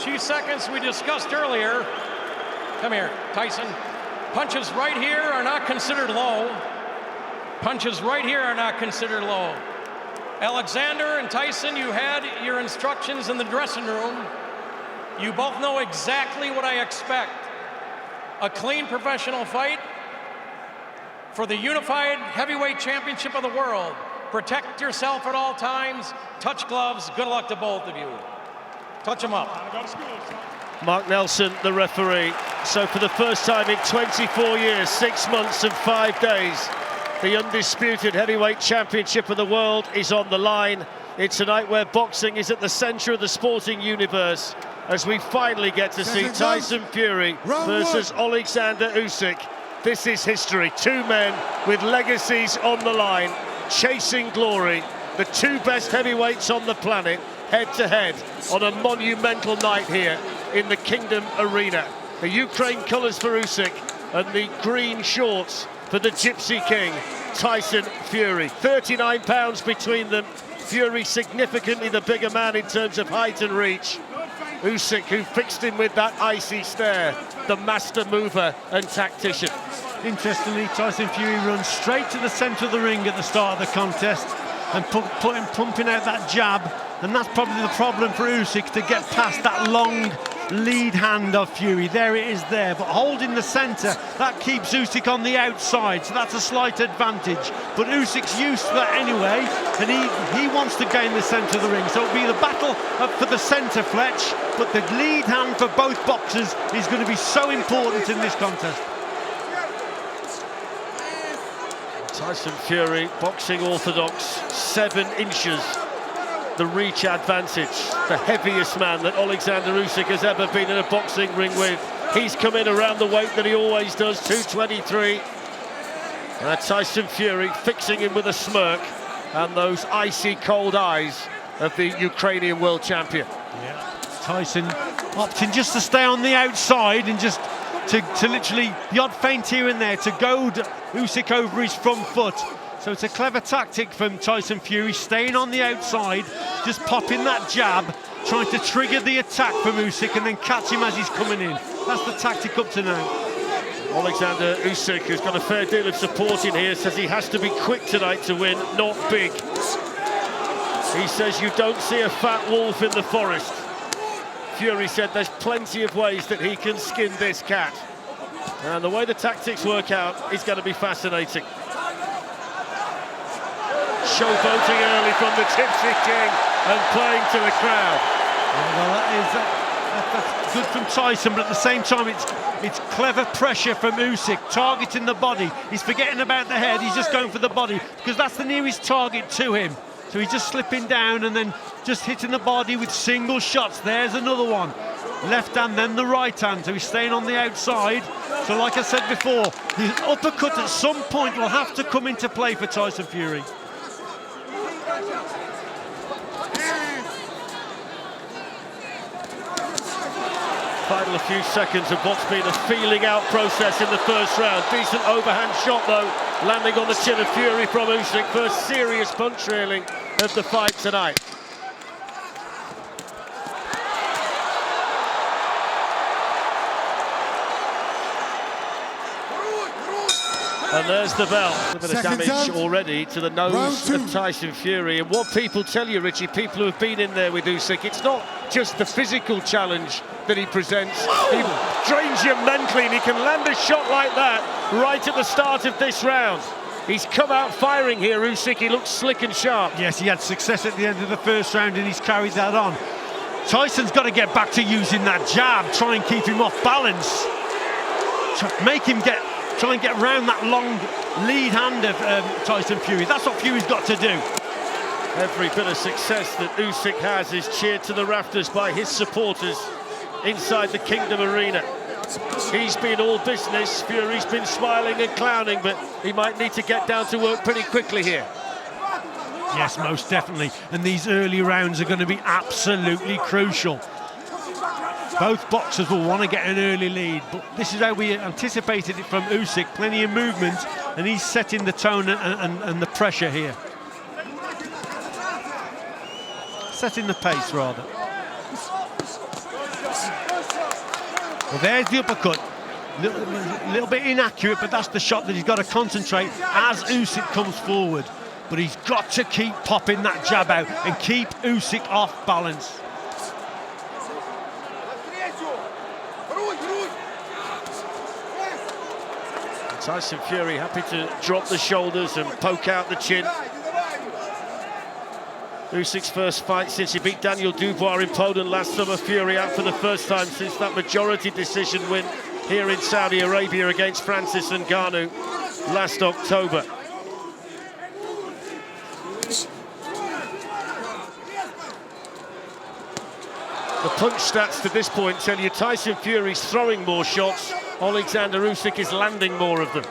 2 seconds we discussed earlier. Come here, Tyson. Punches right here are not considered low. Punches right here are not considered low. Oleksandr and Tyson, you had your instructions in the dressing room. You both know exactly what I expect. A clean professional fight for the unified heavyweight championship of the world. Protect yourself at all times. Touch gloves. Good luck to both of you. Touch them up. Mark Nelson, the referee. So for the first time in 24 years, 6 months and 5 days, the undisputed heavyweight championship of the world is on the line. It's a night where boxing is at the center of the sporting universe as we finally get to see Tyson Fury versus Oleksandr Usyk. This is history. Two men with legacies on the line, chasing glory. The two best heavyweights on the planet, head-to-head on a monumental night here in the Kingdom Arena. The Ukraine colours for Usyk and the green shorts for the Gypsy King, Tyson Fury. 39 pounds between them. Fury significantly the bigger man in terms of height and reach. Usyk, who fixed him with that icy stare, the master mover and tactician. Interestingly, Tyson Fury runs straight to the centre of the ring at the start of the contest and pumping out that jab, and that's probably the problem for Usyk, to get past that long lead hand of Fury. There it is there, but holding the centre, that keeps Usyk on the outside, so that's a slight advantage. But Usyk's used to that anyway, and he wants to gain the centre of the ring, so it'll be the battle for the centre, Fletch, but the lead hand for both boxers is going to be so important in this contest. Tyson Fury, boxing orthodox, 7 inches. The reach advantage, the heaviest man that Oleksandr Usyk has ever been in a boxing ring with. He's come in around the weight that he always does, 223. Tyson Fury fixing him with a smirk and those icy cold eyes of the Ukrainian world champion. Yeah. Tyson opting just to stay on the outside and just to literally, the odd feint here and there to goad Usyk over his front foot. So it's a clever tactic from Tyson Fury, staying on the outside, just popping that jab, trying to trigger the attack from Usyk and then catch him as he's coming in. That's the tactic up to now. Oleksandr Usyk, who's got a fair deal of support in here, says he has to be quick tonight to win, not big. He says you don't see a fat wolf in the forest. Fury said there's plenty of ways that he can skin this cat. And the way the tactics work out is going to be fascinating. Showboating early from the Gypsy King and playing to the crowd. Yeah, well, that's good from Tyson, but at the same time it's clever pressure from Usyk, targeting the body. He's forgetting about the head, he's just going for the body because that's the nearest target to him. So he's just slipping down and then just hitting the body with single shots. There's another one. Left hand, then the right hand. So he's staying on the outside. So like I said before, the uppercut at some point will have to come into play for Tyson Fury. Final few seconds of what's been a feeling out process in the first round. Decent overhand shot though, landing on the chin of Fury from Usyk. First serious punch really of the fight tonight. And there's the bell. A bit of damage already to the nose of Tyson Fury. And what people tell you, Richie, people who have been in there with Usyk, it's not just the physical challenge that he presents. He drains you mentally, and he can land a shot like that right at the start of this round. He's come out firing here, Usyk. He looks slick and sharp. Yes, he had success at the end of the first round, and he's carried that on. Tyson's got to get back to using that jab, try and keep him off balance. Make him try and get round that long lead hand of Tyson Fury. That's what Fury's got to do. Every bit of success that Usyk has is cheered to the rafters by his supporters inside the Kingdom Arena. He's been all business, Fury's been smiling and clowning, but he might need to get down to work pretty quickly here. Yes, most definitely. And these early rounds are going to be absolutely crucial. Both boxers will want to get an early lead, but this is how we anticipated it from Usyk. Plenty of movement, and he's setting the tone and the pressure here. Setting the pace, rather. Well, there's the uppercut. Little bit inaccurate, but that's the shot that he's got to concentrate as Usyk comes forward. But he's got to keep popping that jab out and keep Usyk off balance. Tyson Fury happy to drop the shoulders and poke out the chin. Usyk's first fight since he beat Daniel Dubois in Poland last summer. Fury out for the first time since that majority decision win here in Saudi Arabia against Francis Ngannou last October. The punch stats to this point tell you Tyson Fury's throwing more shots, Oleksandr Usyk is landing more of them.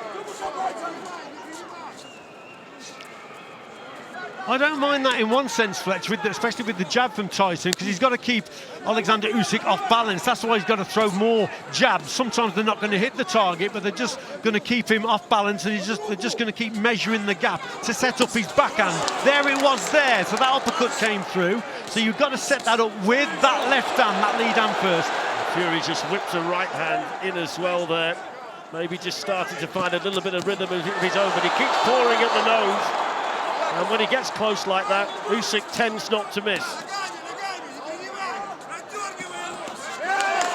I don't mind that in one sense, Fletch, especially with the jab from Tyson, because he's got to keep Oleksandr Usyk off balance. That's why he's got to throw more jabs. Sometimes they're not going to hit the target, but they're just going to keep him off balance, and they're just going to keep measuring the gap to set up his backhand. There it was there, so that uppercut came through. So you've got to set that up with that left hand, that lead hand first. Fury just whipped a right hand in as well there. Maybe just starting to find a little bit of rhythm of his own, but he keeps pouring at the nose. And when he gets close like that, Usyk tends not to miss.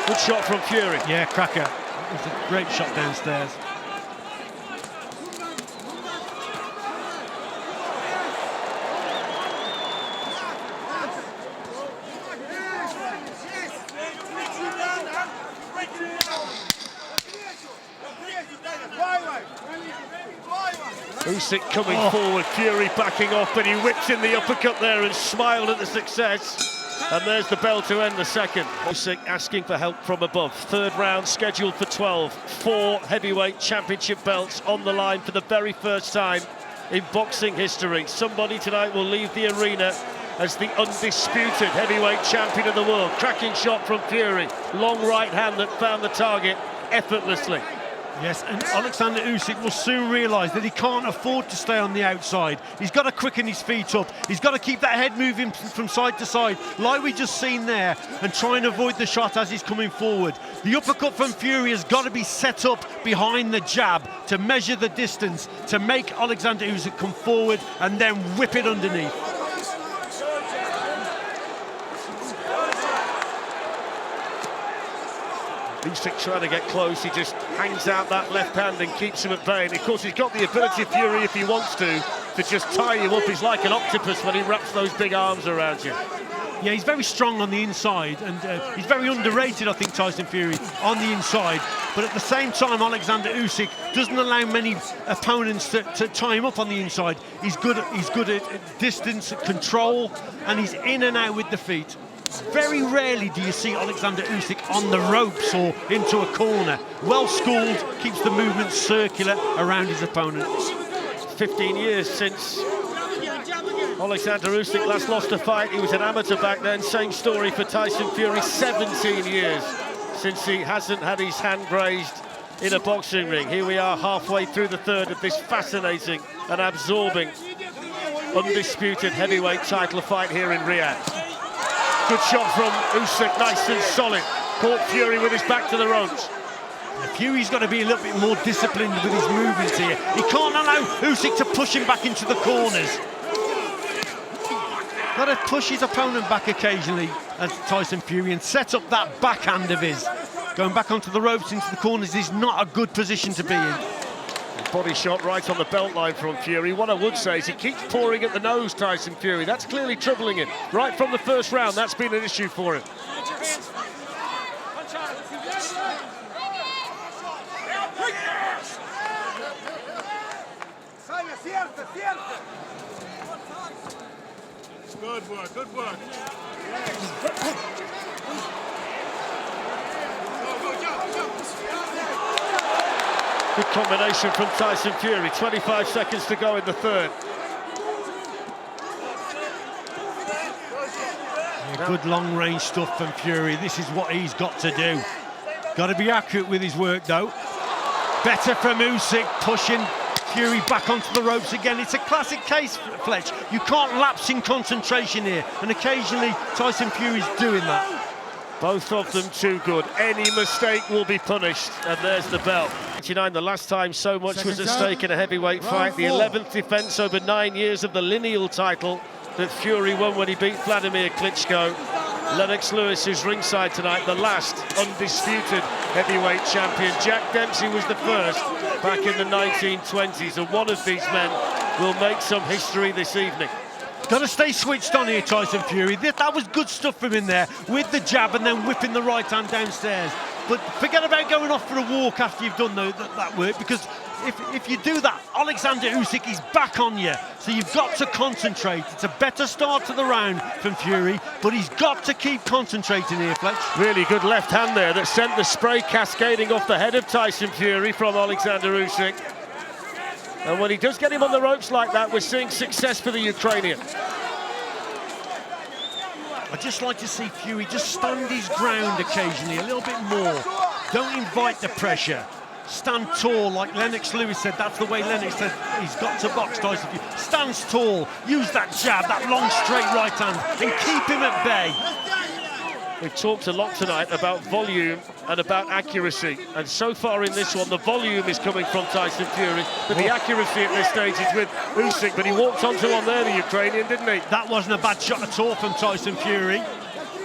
Good shot from Fury. Yeah, cracker. It was a great shot downstairs. Usyk coming forward, Fury backing off, but he whips in the uppercut there and smiled at the success. And there's the bell to end the second. Usyk asking for help from above. Third round scheduled for 12. 4 heavyweight championship belts on the line for the very first time in boxing history. Somebody tonight will leave the arena as the undisputed heavyweight champion of the world. Cracking shot from Fury. Long right hand that found the target effortlessly. Yes, and Oleksandr Usyk will soon realise that he can't afford to stay on the outside. He's got to quicken his feet up. He's got to keep that head moving from side to side, like we just seen there, and try and avoid the shot as he's coming forward. The uppercut from Fury has got to be set up behind the jab to measure the distance, to make Oleksandr Usyk come forward and then whip it underneath. Usyk trying to get close, he just hangs out that left hand and keeps him at bay. And of course he's got the ability, Fury, if he wants to just tie you up. He's like an octopus when he wraps those big arms around you. Yeah, he's very strong on the inside, and he's very underrated, I think, Tyson Fury, on the inside. But at the same time, Oleksandr Usyk doesn't allow many opponents to tie him up on the inside. He's good at distance, control, and he's in and out with the feet. Very rarely do you see Oleksandr Usyk on the ropes or into a corner. Well schooled, keeps the movement circular around his opponent. 15 years since Oleksandr Usyk last lost a fight. He was an amateur back then. Same story for Tyson Fury. 17 years since he hasn't had his hand grazed in a boxing ring. Here we are halfway through the third of this fascinating and absorbing undisputed heavyweight title fight here in Riyadh. Good shot from Usyk, nice and solid. Caught Fury with his back to the ropes. Fury's got to be a little bit more disciplined with his movements here. He can't allow Usyk to push him back into the corners. Got to push his opponent back occasionally as Tyson Fury and set up that backhand of his. Going back onto the ropes into the corners is not a good position to be in. Body shot right on the belt line from Fury. What I would say is he keeps pouring at the nose, Tyson Fury. That's clearly troubling him. Right from the first round, that's been an issue for him. Good work, good work. Good combination from Tyson Fury. 25 seconds to go in the third. Yeah, good long-range stuff from Fury. This is what he's got to do. Got to be accurate with his work, though. Better from Usyk, pushing Fury back onto the ropes again. It's a classic case, Fletch. You can't lapse in concentration here, and occasionally Tyson Fury's doing that. Both of them too good. Any mistake will be punished, and there's the bell. 89, the last time so much was at stake in a heavyweight fight. The 11th defence over 9 years of the lineal title that Fury won when he beat Vladimir Klitschko. Lennox Lewis is ringside tonight, the last undisputed heavyweight champion. Jack Dempsey was the first back in the 1920s, and one of these men will make some history this evening. Got to stay switched on here, Tyson Fury. That was good stuff from him there, with the jab and then whipping the right hand downstairs. But forget about going off for a walk after you've done that work, because if you do that, Oleksandr Usyk is back on you. So you've got to concentrate. It's a better start to the round from Fury, but he's got to keep concentrating here, Fletch. Really good left hand there that sent the spray cascading off the head of Tyson Fury from Oleksandr Usyk. And when he does get him on the ropes like that, we're seeing success for the Ukrainian. I'd just like to see Fury just stand his ground occasionally, a little bit more. Don't invite the pressure. Stand tall, like Lennox Lewis said. That's the way Lennox said he's got to box Tyson Fury. Stands tall, use that jab, that long straight right hand, and keep him at bay. We've talked a lot tonight about volume and about accuracy, and so far in this one the volume is coming from Tyson Fury, but the accuracy at this stage is with Usyk. But he walked onto one there, the Ukrainian, didn't he? That wasn't a bad shot at all from Tyson Fury.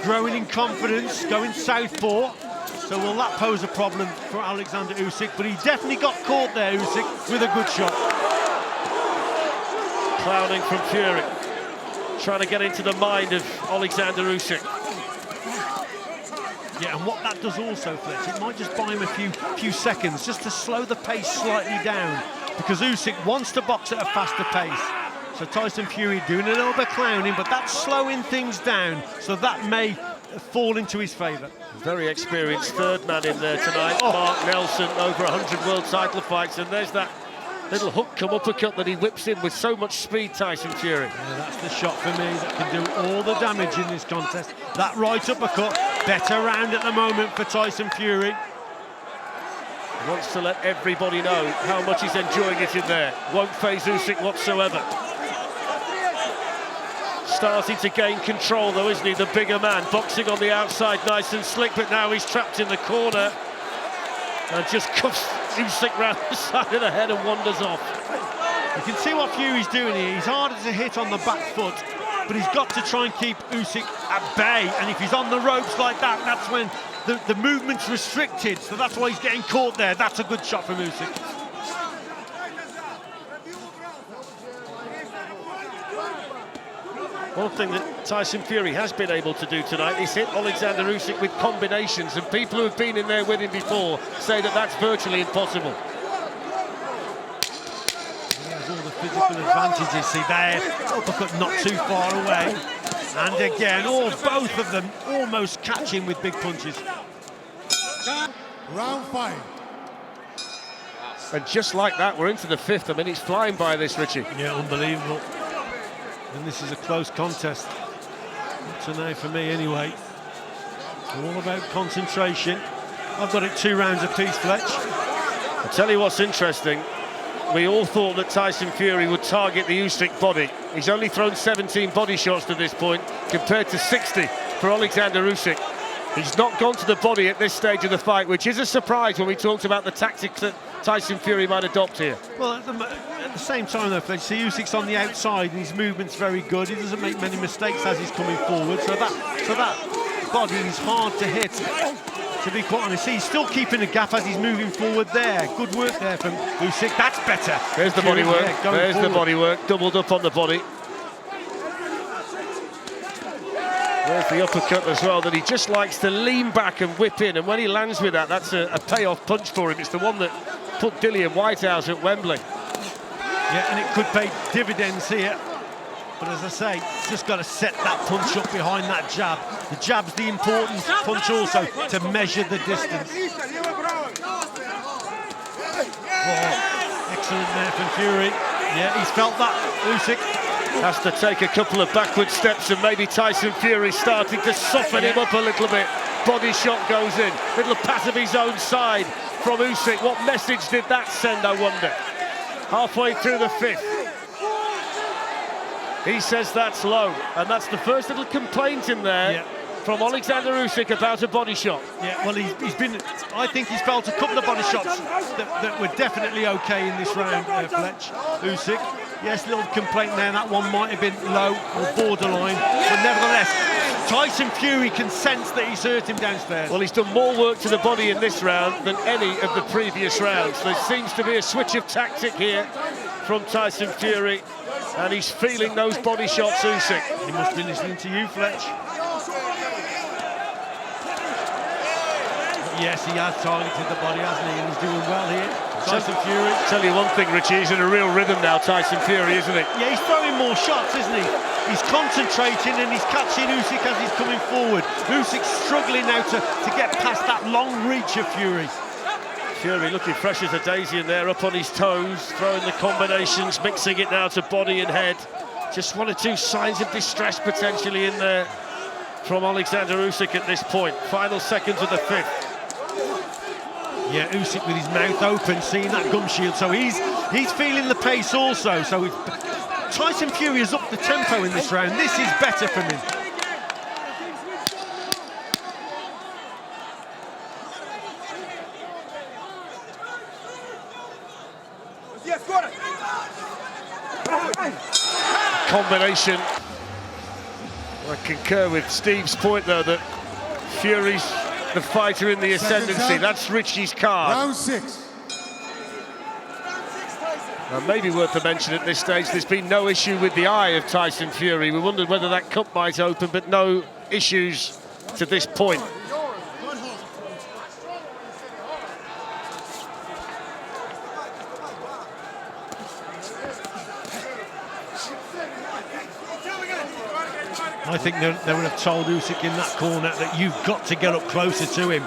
Growing in confidence, going southpaw. So will that pose a problem for Oleksandr Usyk? But he definitely got caught there, Usyk, with a good shot. Clowning from Fury, trying to get into the mind of Oleksandr Usyk. Yeah, and what that does also, Fletch, it might just buy him a few seconds just to slow the pace slightly down, because Usyk wants to box at a faster pace. So Tyson Fury doing a little bit of clowning, but that's slowing things down, so that may fall into his favour. Very experienced third man in there tonight, Mark Nelson, over 100 world title fights, and there's that little hook come uppercut that he whips in with so much speed, Tyson Fury. Yeah, that's the shot for me that can do all the damage in this contest. That right uppercut, better round at the moment for Tyson Fury. He wants to let everybody know how much he's enjoying it in there. Won't faze Usyk whatsoever. Starting to gain control though, isn't he, the bigger man? Boxing on the outside nice and slick, but now he's trapped in the corner and just cuffs Usyk round the side of the head and wanders off. You can see what Fury's doing here. He's harder to hit on the back foot, but he's got to try and keep Usyk at bay. And if he's on the ropes like that, that's when the movement's restricted. So that's why he's getting caught there. That's a good shot from Usyk. One thing that Tyson Fury has been able to do tonight is hit Oleksandr Usyk with combinations, and people who have been in there with him before say that that's virtually impossible. He has all the physical advantages. See there, uppercut not too far away. And again, both of them almost catching with big punches. Round 5. And just like that, we're into the 5th. I mean, it's flying by this, Richie. Yeah, unbelievable. And this is a close contest. Up to now for me anyway. All about concentration. I've got it 2 rounds apiece, Fletch. I'll tell you what's interesting. We all thought that Tyson Fury would target the Usyk body. He's only thrown 17 body shots to this point, compared to 60 for Oleksandr Usyk. He's not gone to the body at this stage of the fight, which is a surprise when we talked about the tactics that Tyson Fury might adopt here. Well, at the same time though, Fletch, see Usyk's on the outside and his movement's very good. He doesn't make many mistakes as he's coming forward, so that body is hard to hit, to be quite honest. See, he's still keeping a gap as he's moving forward there. Good work there from Usyk. That's better. There's the body work. Yeah, there's forward. the body work. Doubled up on the body. There's the uppercut as well, that he just likes to lean back and whip in, and when he lands with that, that's a payoff punch for him. It's the one that put Dillian Whitehouse at Wembley. Yeah, and it could pay dividends here. But as I say, just got to set that punch up behind that jab. The jab's the important punch also, to measure the distance. Oh, excellent there from Fury. Yeah, he's felt that, Usyk. Has to take a couple of backward steps, and maybe Tyson Fury starting to soften him up a little bit. Body shot goes in. Little pass of his own side from Usyk. What message did that send, I wonder? Halfway through the 5th. He says that's low, and that's the first little complaint in there from Oleksandr Usyk about a body shot. Yeah, well, he's been. I think he's felt a couple of body shots that were definitely okay in this round, Fletch. Usyk. Yes, little complaint there. That one might have been low or borderline, but nevertheless, Tyson Fury can sense that he's hurt him downstairs. Well, he's done more work to the body in this round than any of the previous rounds. There seems to be a switch of tactic here from Tyson Fury, and he's feeling those body shots, Usyk. He must be listening to you, Fletch. Yes, he has targeted the body, hasn't he? And he's doing well here. Tyson Fury. Tell you one thing, Richie, he's in a real rhythm now, Tyson Fury, isn't he? Yeah, he's throwing more shots, isn't he? He's concentrating and he's catching Usyk as he's coming forward. Usyk's struggling now to get past that long reach of Fury. Fury looking fresh as a daisy in there, up on his toes, throwing the combinations, mixing it now to body and head. Just one or two signs of distress potentially in there from Oleksandr Usyk at this point. Final seconds of the fifth. Yeah, Usyk with his mouth open, seeing that gum shield, so he's feeling the pace also. So Tyson Fury has upped the tempo in this round. This is better for him. Combination. I concur with Steve's point though that Fury's the fighter in the ascendancy. That's Richie's card. Round 6. Now, maybe worth a mention at this stage, there's been no issue with the eye of Tyson Fury. We wondered whether that cup might open, but no issues to this point. I think they would have told Usyk in that corner that you've got to get up closer to him.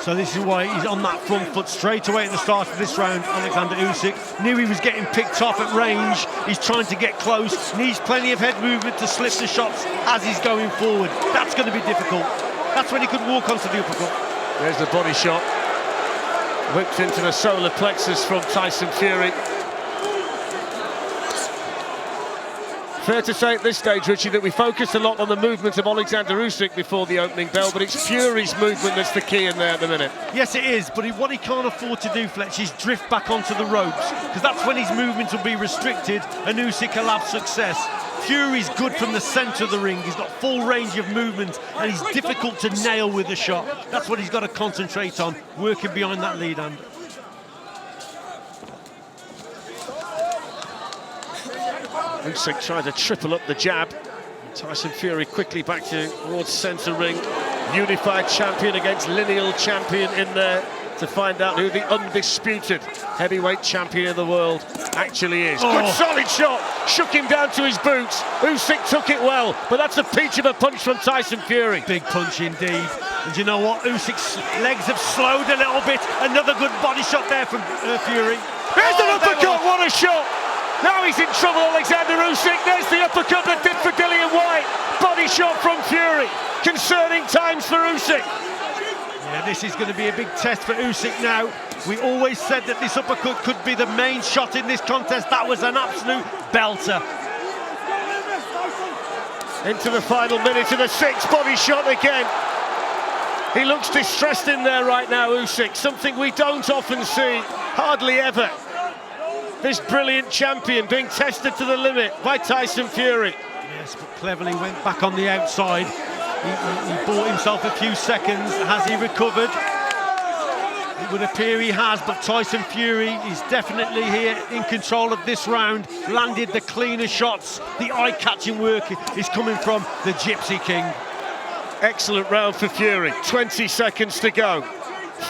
So this is why he's on that front foot straight away at the start of this round. Oleksandr Usyk knew he was getting picked off at range. He's trying to get close, needs plenty of head movement to slip the shots as he's going forward. That's going to be difficult. That's when he could walk onto the uppercut. There's the body shot. Whipped into the solar plexus from Tyson Fury. Fair to say at this stage, Richie, that we focused a lot on the movement of Oleksandr Usyk before the opening bell, but it's Fury's movement that's the key in there at the minute. Yes, it is, but what he can't afford to do, Fletch, is drift back onto the ropes, because that's when his movement will be restricted and Usyk will have success. Fury's good from the centre of the ring. He's got full range of movement and he's difficult to nail with a shot. That's what he's got to concentrate on, working behind that lead hand. Usyk trying to triple up the jab. Tyson Fury quickly back towards centre ring. Unified champion against lineal champion in there to find out who the undisputed heavyweight champion of the world actually is. Oh. Good solid shot, shook him down to his boots. Usyk took it well, but that's a peach of a punch from Tyson Fury. Big punch indeed. And you know what? Usyk's legs have slowed a little bit. Another good body shot there from Fury. There's an uppercut, what a shot! Now he's in trouble, Oleksandr Usyk. There's the uppercut that did for Dillian Whyte. Body shot from Fury. Concerning times for Usyk. Yeah, this is going to be a big test for Usyk now. We always said that this uppercut could be the main shot in this contest. That was an absolute belter. Into the final minute of the sixth, body shot again. He looks distressed in there right now, Usyk. Something we don't often see, hardly ever. This brilliant champion being tested to the limit by Tyson Fury. Yes, but cleverly went back on the outside. He bought himself a few seconds. Has he recovered? It would appear he has, but Tyson Fury is definitely here in control of this round. Landed the cleaner shots. The eye-catching work is coming from the Gypsy King. Excellent round for Fury. 20 seconds to go.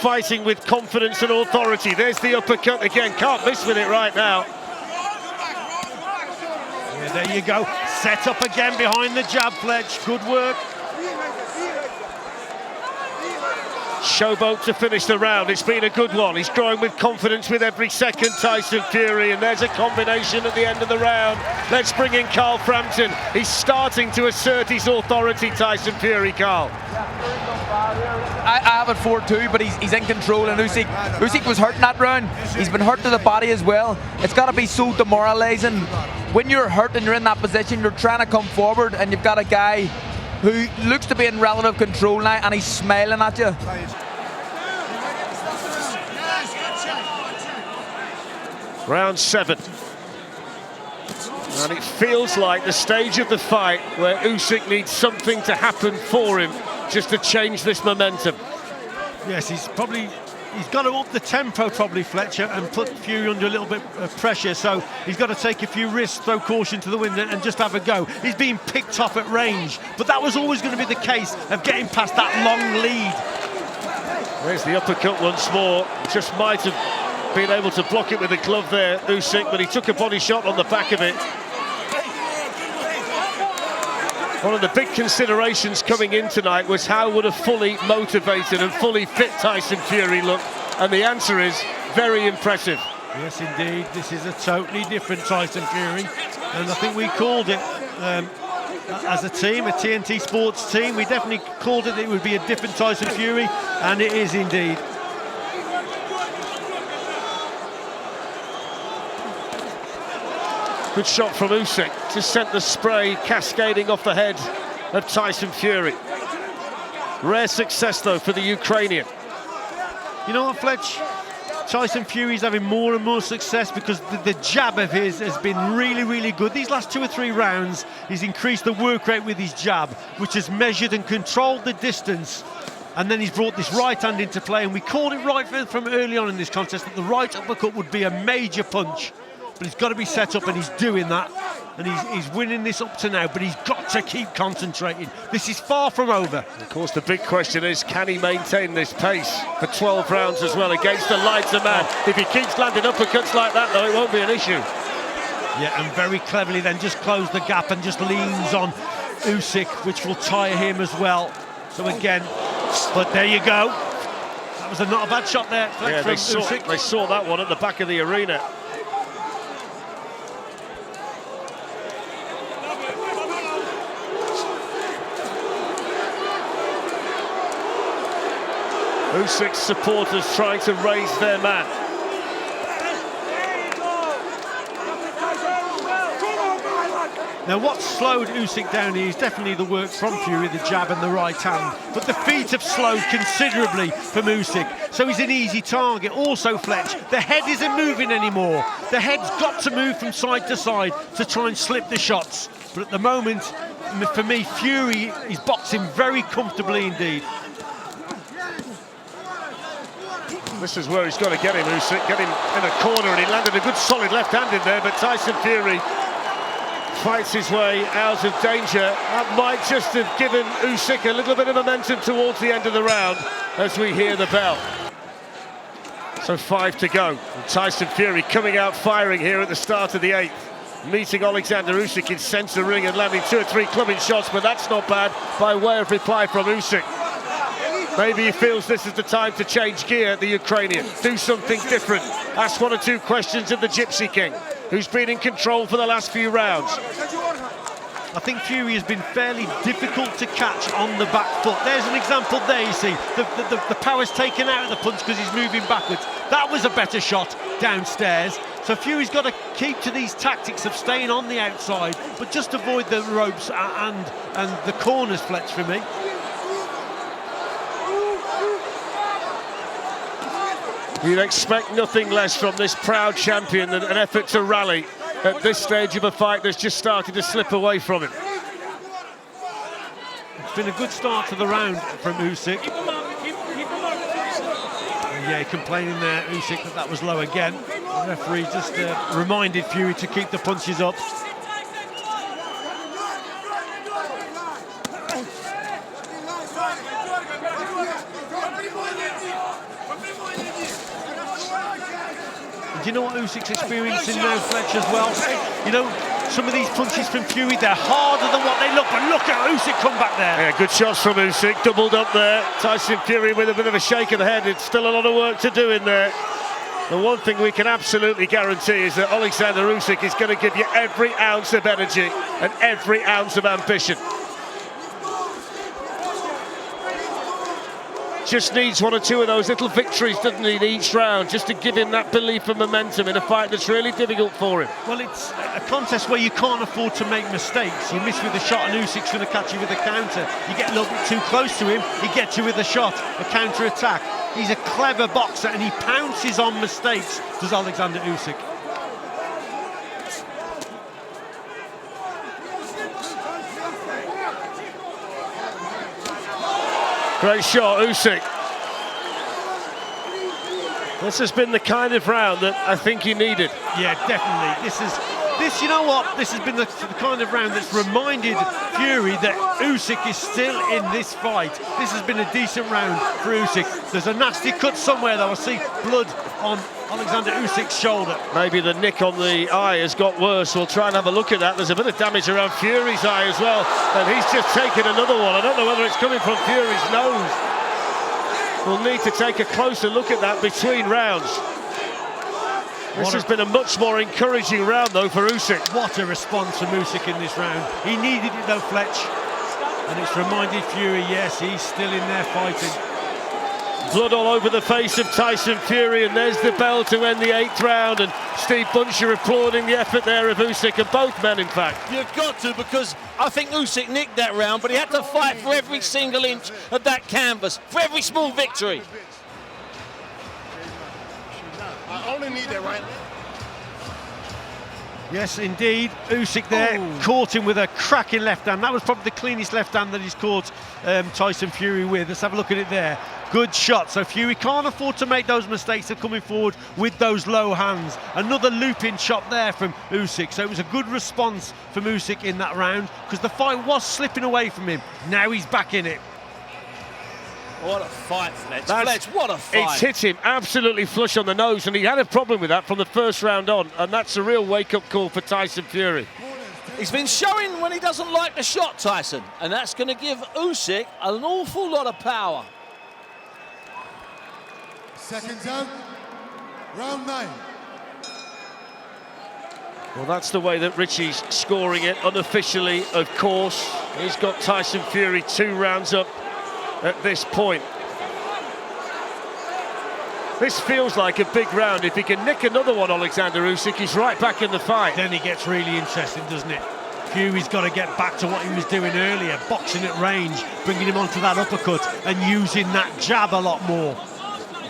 Fighting with confidence and authority. There's the uppercut again. Can't miss with it right now. Yeah, there you go. Set up again behind the jab, Fletch. Good work. Showboat to finish the round. It's been a good one. He's growing with confidence with every second, Tyson Fury, and there's a combination at the end of the round. Let's bring in Carl Frampton. He's starting to assert his authority, Tyson Fury. Carl. I have it 4-2, but he's in control, and Usyk was hurt in that round. He's been hurt to the body as well. It's got to be so demoralising. When you're hurt and you're in that position, you're trying to come forward, and you've got a guy who looks to be in relative control now, and he's smiling at you. Round 7. And it feels like the stage of the fight where Usyk needs something to happen for him just to change this momentum. Yes, he's got to up the tempo probably, Fletcher, and put Fury under a little bit of pressure. So he's got to take a few risks, throw caution to the wind and just have a go. He's being picked off at range, but that was always going to be the case of getting past that long lead. There's the uppercut once more. Just might have been able to block it with the glove there, Usyk, but he took a body shot on the back of it. One of the big considerations coming in tonight was how would a fully motivated and fully fit Tyson Fury look, and the answer is very impressive. Yes, indeed, this is a totally different Tyson Fury, and I think we called it as a team, a TNT Sports team. We definitely called it would be a different Tyson Fury, and it is indeed. Good shot from Usyk, just sent the spray cascading off the head of Tyson Fury. Rare success though for the Ukrainian. You know what, Fletch? Tyson Fury's having more and more success because the jab of his has been really, really good. These last 2 or 3 rounds, he's increased the work rate with his jab, which has measured and controlled the distance. And then he's brought this right hand into play, and we called it right from early on in this contest that the right uppercut would be a major punch. But he's got to be set up, and he's doing that. And he's winning this up to now, but he's got to keep concentrating. This is far from over. Of course, the big question is, can he maintain this pace for 12 rounds as well against a lighter man? If he keeps landing uppercuts like that, though, it won't be an issue. Yeah, and very cleverly then just close the gap and just leans on Usyk, which will tire him as well. So again, but there you go. That was not a bad shot there. Yeah, they saw that one at the back of the arena. Usyk's supporters trying to raise their man. Now what slowed Usyk down here is definitely the work from Fury, the jab and the right hand. But the feet have slowed considerably from Usyk, so he's an easy target. Also, Fletch, the head isn't moving anymore. The head's got to move from side to side to try and slip the shots. But at the moment, for me, Fury is boxing very comfortably indeed. This is where he's got to get him, Usyk, get him in a corner, and he landed a good solid left hand in there, but Tyson Fury fights his way out of danger. That might just have given Usyk a little bit of momentum towards the end of the round as we hear the bell. So 5 to go. And Tyson Fury coming out firing here at the start of the 8th. Meeting Oleksandr Usyk in centre ring and landing 2 or 3 clubbing shots, but that's not bad by way of reply from Usyk. Maybe he feels this is the time to change gear, the Ukrainian. Do something different. Ask 1 or 2 questions of the Gypsy King, who's been in control for the last few rounds. I think Fury has been fairly difficult to catch on the back foot. There's an example there, you see. The power's taken out of the punch because he's moving backwards. That was a better shot downstairs. So Fury's got to keep to these tactics of staying on the outside, but just avoid the ropes and the corners, Fletch, for me. You'd expect nothing less from this proud champion than an effort to rally at this stage of a fight that's just started to slip away from him. It's been a good start to the round from Usyk. Yeah, complaining there, Usyk, that was low again. The referee just reminded Fury to keep the punches up. Do you know what Usyk's experiencing now, Fletch, as well? You know, some of these punches from Fury, they're harder than what they look, but look at Usyk come back there. Yeah, good shots from Usyk, doubled up there. Tyson Fury with a bit of a shake of the head. It's still a lot of work to do in there. The one thing we can absolutely guarantee is that Oleksandr Usyk is going to give you every ounce of energy and every ounce of ambition. just needs one or two of those little victories, doesn't he, in each round, just to give him that belief and momentum in a fight that's really difficult for him. Well, it's a contest where you can't afford to make mistakes. You miss with a shot and Usyk's going to catch you with a counter. You get a little bit too close to him, he gets you with a shot, a counter attack. He's a clever boxer and he pounces on mistakes, does Oleksandr Usyk. Great shot, Usyk. This has been the kind of round that I think he needed. Yeah, definitely. This, you know what? This has been the kind of round that's reminded Fury that Usyk is still in this fight. This has been a decent round for Usyk. There's a nasty cut somewhere though. I see blood on Oleksandr Usyk's shoulder. Maybe the nick on the eye has got worse. We'll try and have a look at that. There's a bit of damage around Fury's eye as well. And he's just taken another one. I don't know whether it's coming from Fury's nose. We'll need to take a closer look at that between rounds. This has been a much more encouraging round, though, for Usyk. What a response from Usyk in this round. He needed it, though, Fletch. And it's reminded Fury, yes, he's still in there fighting. Blood all over the face of Tyson Fury, and there's the bell to end the 8th round. And Steve Buncher applauding the effort there of Usyk, and both men, in fact. You've got to, because I think Usyk nicked that round, but he had to fight for every single inch of that canvas, for every small victory. I only need that right. Yes, indeed. Usyk there caught him with a cracking left hand. That was probably the cleanest left hand that he's caught Tyson Fury with. Let's have a look at it there. Good shot. So Fury can't afford to make those mistakes of coming forward with those low hands. Another looping shot there from Usyk. So it was a good response from Usyk in that round because the fight was slipping away from him. Now he's back in it. What a fight, Fletch. Fletch, what a fight. It's hit him absolutely flush on the nose, and he had a problem with that from the first round on, and that's a real wake-up call for Tyson Fury. He's been showing when he doesn't like the shot, Tyson, and that's going to give Usyk an awful lot of power. Seconds out, round 9. Well, that's the way that Richie's scoring it, unofficially, of course. He's got Tyson Fury 2 rounds up at this point. This feels like a big round. If he can nick another one, Oleksandr Usyk, he's right back in the fight. Then he gets really interesting, doesn't it? Fury's got to get back to what he was doing earlier, boxing at range, bringing him onto that uppercut and using that jab a lot more.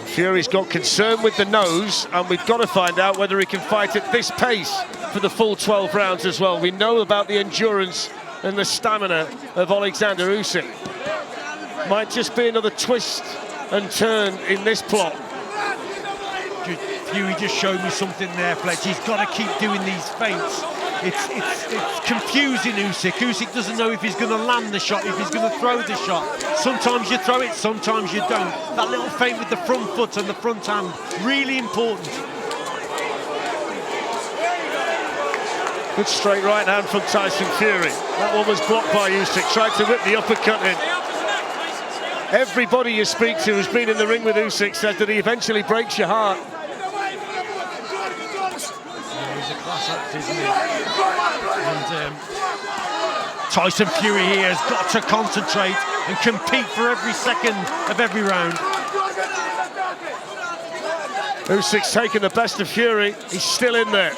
Fury's got concern with the nose, and we've got to find out whether he can fight at this pace for the full 12 rounds as well. We know about the endurance and the stamina of Oleksandr Usyk. Might just be another twist and turn in this plot. Fury just showed me something there, Fletch. He's got to keep doing these feints. It's confusing Usyk. Usyk doesn't know if he's going to land the shot, if he's going to throw the shot. Sometimes you throw it, sometimes you don't. That little feint with the front foot and the front hand, really important. Good straight right hand from Tyson Fury. That one was blocked by Usyk. Tried to whip the uppercut in. Everybody you speak to who's been in the ring with Usyk said that he eventually breaks your heart. Yeah, he's a class act, isn't he? And Tyson Fury here has got to concentrate and compete for every second of every round. Usyk's taking the best of Fury. He's still in there.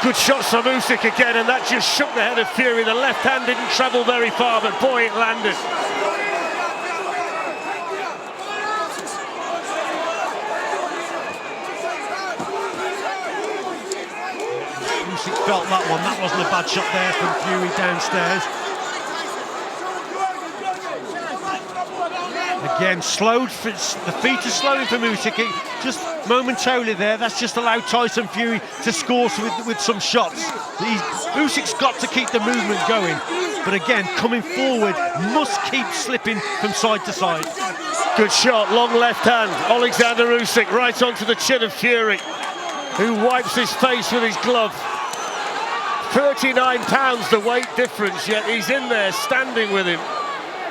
Good shots from Usyk again, and that just shook the head of Fury. The left hand didn't travel very far, but boy, it landed. Usyk felt that one. That wasn't a bad shot there from Fury downstairs. Again, slowed. The feet are slowing from Usyk. Just momentarily there. That's just allowed Tyson Fury to score with some shots. Usyk's got to keep the movement going. But again, coming forward, must keep slipping from side to side. Good shot, long left hand. Oleksandr Usyk right onto the chin of Fury, who wipes his face with his glove. 39 pounds the weight difference, yet he's in there standing with him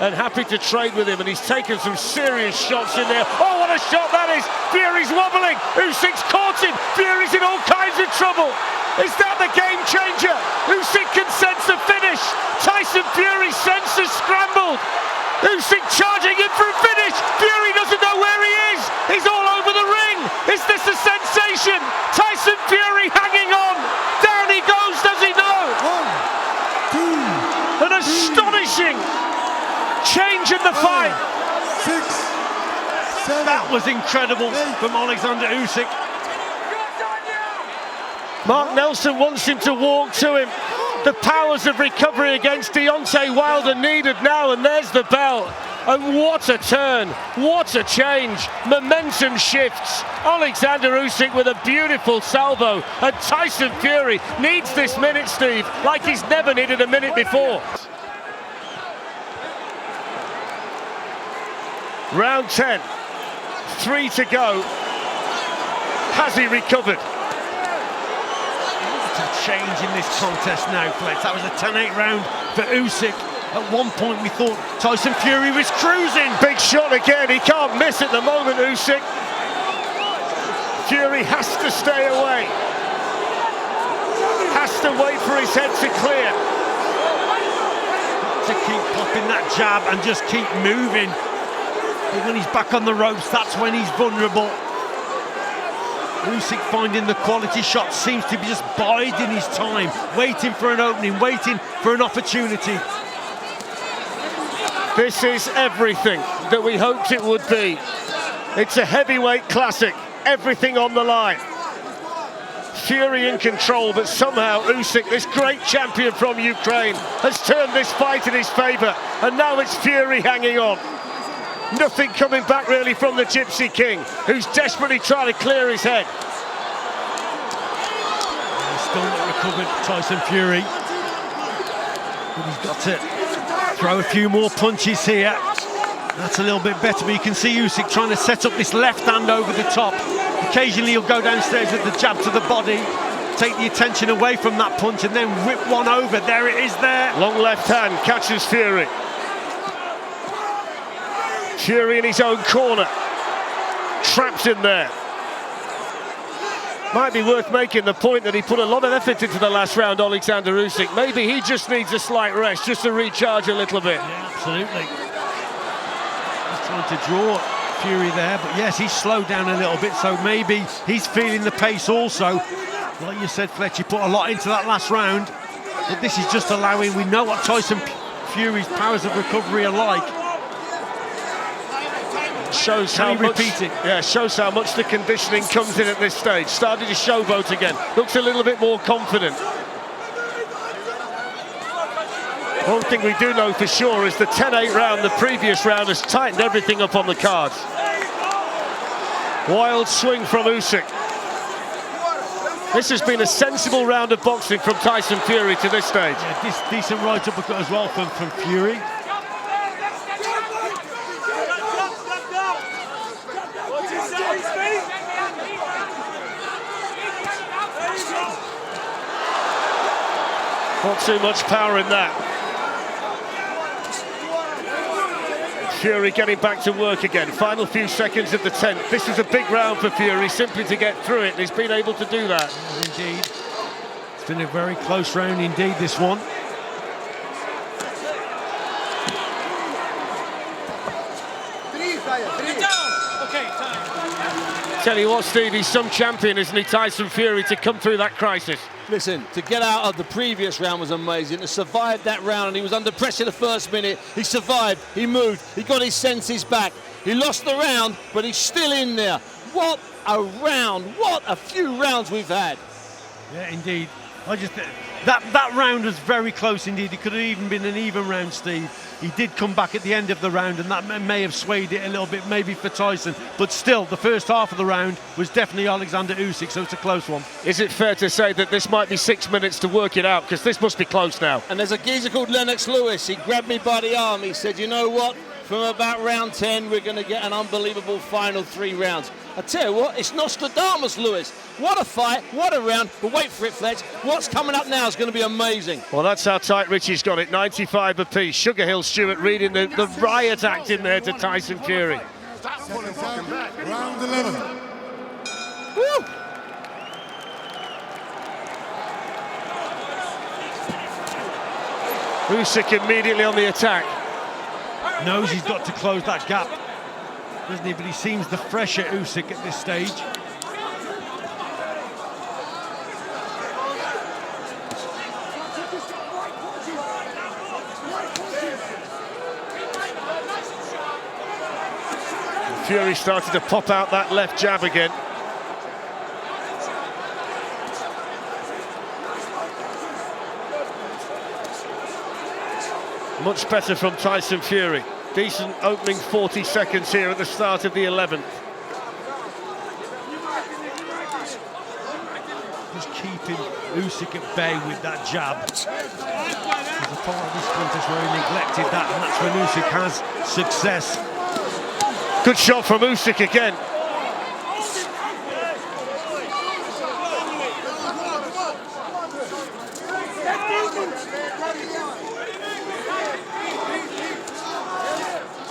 and happy to trade with him, and he's taken some serious shots in there. Oh, what a shot that is! Fury's wobbling, Usyk's caught him, Fury's in all kinds of trouble. Is that the game changer? Usyk can sense the finish. finish. Tyson Fury's senses scrambled. Usyk charging in for a finish. Fury doesn't know where he is. He's all over the ring. Is this a sensation? Tyson Fury hanging on. Down he goes, does he know? 1, 2, An astonishing change in the fight. 6, 7. That was incredible from Oleksandr Usyk. Mark Nelson wants him to walk to him. The powers of recovery against Deontay Wilder needed now, and there's the bell. And what a turn, what a change. Momentum shifts. Oleksandr Usyk with a beautiful salvo, and Tyson Fury needs this minute, Steve, like he's never needed a minute before. Round 10, 3 to go. Has he recovered? A change in this contest now, Fletch. That was a 10-8 round for Usyk. At one point we thought Tyson Fury was cruising. Big shot again, he can't miss at the moment, Usyk. Fury has to stay away. Has to wait for his head to clear. To keep popping that jab and just keep moving. And when he's back on the ropes, that's when he's vulnerable. Usyk finding the quality shot, seems to be just biding his time, waiting for an opening, waiting for an opportunity. This is everything that we hoped it would be. It's a heavyweight classic, everything on the line. Fury in control, but somehow Usyk, this great champion from Ukraine, has turned this fight in his favour, and now it's Fury hanging on. Nothing coming back really from the Gypsy King, who's desperately trying to clear his head. He's still not recovered, Tyson Fury. But he's got to throw a few more punches here. That's a little bit better, but you can see Usyk trying to set up this left hand over the top. Occasionally he'll go downstairs with the jab to the body, take the attention away from that punch, and then whip one over. There it is there. Long left hand catches Fury. Fury in his own corner, trapped in there. Might be worth making the point that he put a lot of effort into the last round, Oleksandr Usyk. Maybe he just needs a slight rest, just to recharge a little bit. Yeah, absolutely. He's trying to draw Fury there, but yes, he's slowed down a little bit, so maybe he's feeling the pace also. Like you said, Fletch, he put a lot into that last round, but this is just allowing, we know what Tyson Fury's powers of recovery are like. Shows how much, shows how much the conditioning comes in at this stage. Started to showboat again. Looks a little bit more confident. One thing we do know for sure is the 10-8 round, the previous round, has tightened everything up on the cards. Wild swing from Usyk. This has been a sensible round of boxing from Tyson Fury to this stage. Yeah, decent right uppercut as well from Fury. Not too much power in that. Fury getting back to work again. Final few seconds of the 10th. This is a big round for Fury, simply to get through it, and he's been able to do that. Indeed. It's been a very close round indeed, this one. Tell you what, Steve, he's some champion, isn't he, Tyson Fury, to come through that crisis. Listen, to get out of the previous round was amazing. To survive that round, and he was under pressure the first minute. He survived, he moved, he got his senses back. He lost the round, but he's still in there. What a round, what a few rounds we've had. Yeah, indeed. That round was very close indeed. It could have even been an even round, Steve. He did come back at the end of the round, and that may have swayed it a little bit, maybe for Tyson. But still, the first half of the round was definitely Oleksandr Usyk, so it's a close one. Is it fair to say that this might be 6 minutes to work it out? Because this must be close now. And there's a geezer called Lennox Lewis. He grabbed me by the arm. He said, you know what? From about round 10, we're going to get an unbelievable final 3 rounds. I tell you what, it's Nostradamus, Lewis. What a fight, what a round. But wait for it, Fletch. What's coming up now is going to be amazing. Well, that's how tight Richie's got it, 95 apiece. Sugar Hill Stewart reading the riot act in there to Tyson Fury. Round 11. Woo! Usyk immediately on the attack. Knows he's got to close that gap, doesn't he? But he seems the fresher Usyk at this stage. Fury started to pop out that left jab again. Much better from Tyson Fury. Decent opening 40 seconds here at the start of the 11th. Just keeping Usyk at bay with that jab. There's a part of this contest where he neglected that, and that's when Usyk has success. Good shot from Usyk again.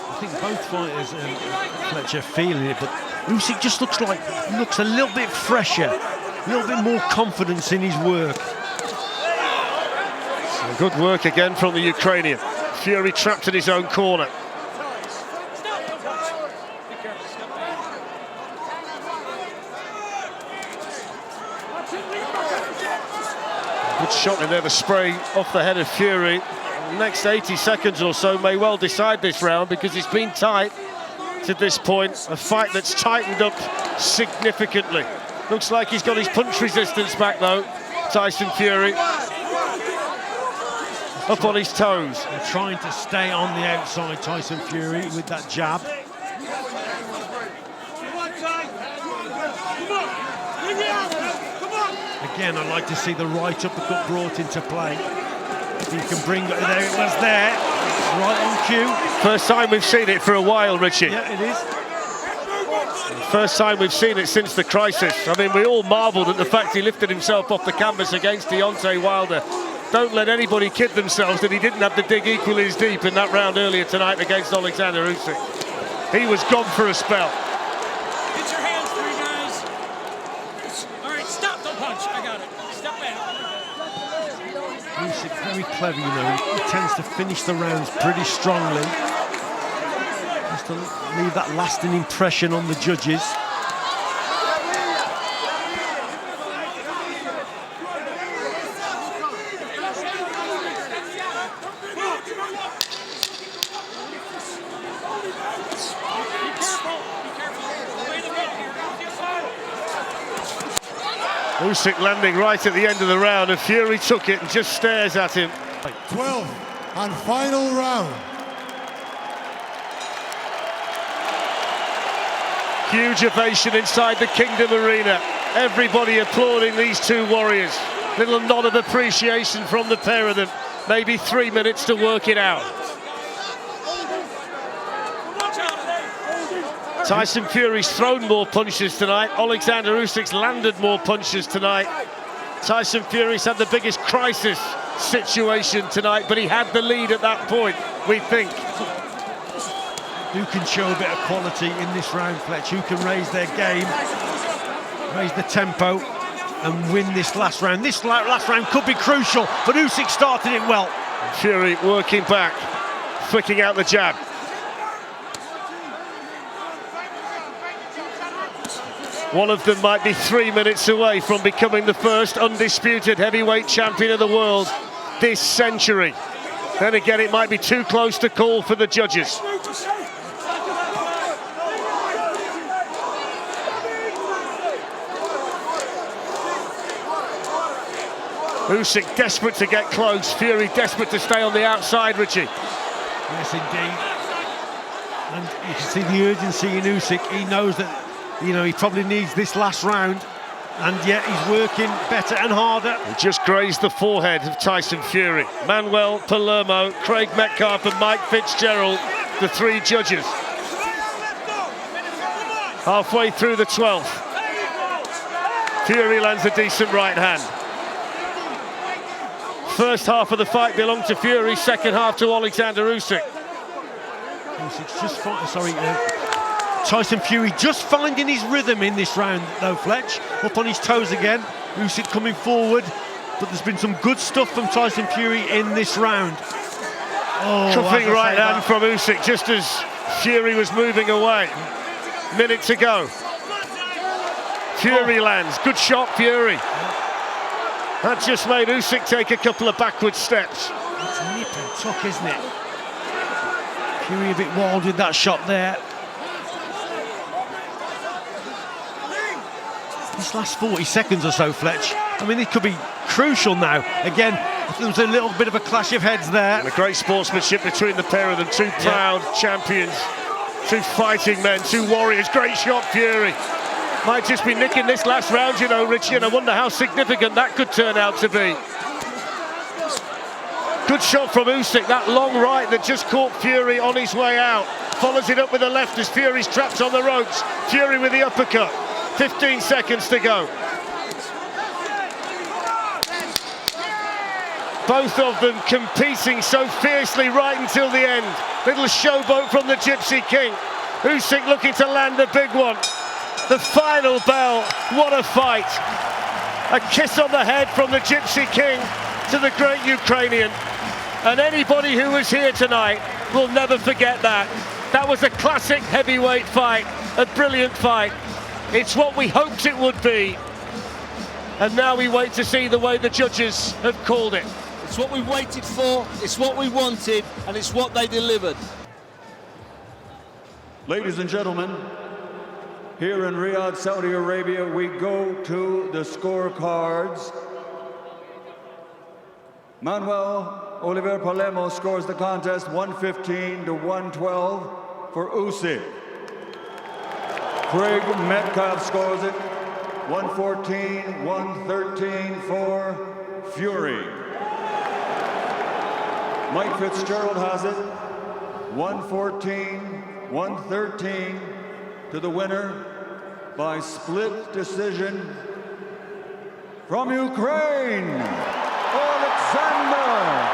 I think both fighters, Fletcher, feeling it, but Usyk just looks a little bit fresher, a little bit more confidence in his work. Good work again from the Ukrainian. Fury trapped in his own corner. Good shot in there, the spray off the head of Fury. The next 80 seconds or so may well decide this round because it's been tight to this point. A fight that's tightened up significantly. Looks like he's got his punch resistance back though, Tyson Fury. Up on his toes. They're trying to stay on the outside, Tyson Fury, with that jab. Again, I'd like to see the right uppercut brought into play. If he can bring it, there it was there, right on cue. First time we've seen it for a while, Richie. Yeah, it is. First time we've seen it since the crisis. I mean, we all marvelled at the fact he lifted himself off the canvas against Deontay Wilder. Don't let anybody kid themselves that he didn't have to dig equally as deep in that round earlier tonight against Oleksandr Usyk. He was gone for a spell. Get your hands free, guys. All right, stop, don't punch. I got it. Step back. Usyk very clever, you know. He tends to finish the rounds pretty strongly, just to leave that lasting impression on the judges. Usyk landing right at the end of the round, and Fury took it and just stares at him. 12 and final round. Huge ovation inside the Kingdom Arena. Everybody applauding these two warriors. Little nod of appreciation from the pair of them. Maybe 3 minutes to work it out. Tyson Fury's thrown more punches tonight. Oleksandr Usyk's landed more punches tonight. Tyson Fury's had the biggest crisis situation tonight, but he had the lead at that point, we think. Who can show a bit of quality in this round, Fletch? Who can raise their game, raise the tempo, and win this last round? This last round could be crucial, but Usyk started it well. Fury working back, flicking out the jab. One of them might be 3 minutes away from becoming the first undisputed heavyweight champion of the world this century. Then again, it might be too close to call for the judges. Usyk desperate to get close, Fury desperate to stay on the outside, Richie. Yes, indeed. And you can see the urgency in Usyk. He knows that, you know, he probably needs this last round, and yet he's working better and harder. He just grazed the forehead of Tyson Fury. Manuel Palermo, Craig Metcalf and Mike Fitzgerald, the three judges. Halfway through the 12th. Fury lands a decent right hand. First half of the fight belonged to Fury, second half to Oleksandr Usyk. Usyk's just Tyson Fury just finding his rhythm in this round, though, Fletch. Up on his toes again. Usyk coming forward, but there's been some good stuff from Tyson Fury in this round. Cuffing right hand from Usyk just as Fury was moving away. Minute to go. Fury lands. Good shot, Fury. That just made Usyk take a couple of backward steps. It's nip and tuck, isn't it? Fury a bit wild with that shot there. This last 40 seconds or so, Fletch, I mean, it could be crucial now. Again, there was a little bit of a clash of heads there. And a great sportsmanship between the pair of them. Two proud champions, two fighting men, two warriors. Great shot, Fury. Might just be nicking this last round, you know, Richie, and I wonder how significant that could turn out to be. Good shot from Usyk, that long right that just caught Fury on his way out. Follows it up with the left as Fury's trapped on the ropes. Fury with the uppercut. 15 seconds to go. Both of them competing so fiercely right until the end. Little showboat from the Gypsy King. Usyk looking to land a big one. The final bell, what a fight. A kiss on the head from the Gypsy King to the great Ukrainian. And anybody who was here tonight will never forget that. That was a classic heavyweight fight, a brilliant fight. It's what we hoped it would be. And now we wait to see the way the judges have called it. It's what we waited for, it's what we wanted, and it's what they delivered. Ladies and gentlemen, here in Riyadh, Saudi Arabia, we go to the scorecards. Manuel Oliver Palermo scores the contest 115 to 112 for Usyk. Craig Metcalf scores it 114-113 for Fury. Mike Fitzgerald has it 114-113 to the winner by split decision from Ukraine, Oleksandr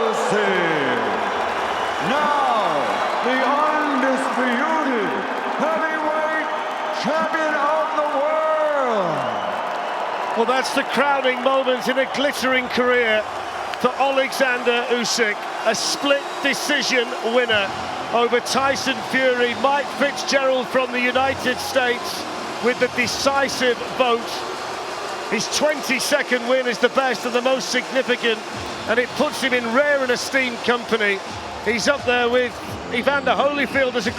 Usyk. Now, the undisputed heavyweight champion of the world. Well, that's the crowning moment in a glittering career for Oleksandr Usyk, a split decision winner over Tyson Fury. Mike Fitzgerald from the United States with the decisive vote. His 22nd win is the best and the most significant, and it puts him in rare and esteemed company. He's up there with Evander Holyfield as a